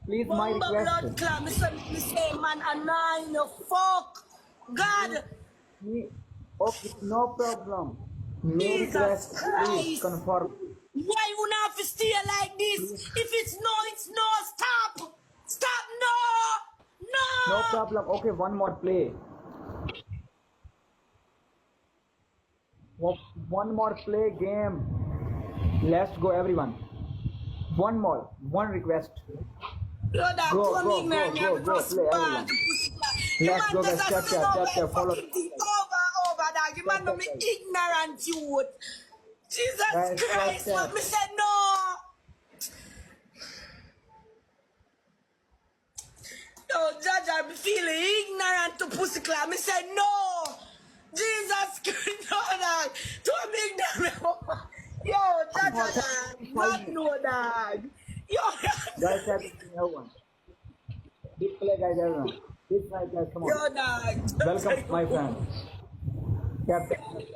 Please, my Bumba request. blood clot. Me say man annoying you. Fuck. God. Okay, no problem. May Jesus request, please Christ. confirm. Why you not have to stay like this? Please, If it's no, it's no. Stop. Stop. No. no No. problem. Okay, one more play. One more play game. Let's go, everyone. One more. One request. You that Go, come go, go, ignorant, me have go, to go. just Play, ball everyone. to pussy cat. The Let's man go, just guys. a Tap, spin tap, over tap, and tap. Follow. fucking thing over and over, dog. The man Tap, know tap, me guys. ignorant youth. Jesus Guys, tap, Christ, what tap. me said no. Yo, Judge, I be feeling ignorant to pussy clap. Me said no. Jesus Christ, no, dog. Don't be ignorant. Yo, One Judge, more dog. time. 5 God minutes. no, dog. Yo, Guys, tap, everyone. Big play, guys, everyone. Big play, guys. Come on. yo, dog. Welcome, my friend. Tap, tap, tap.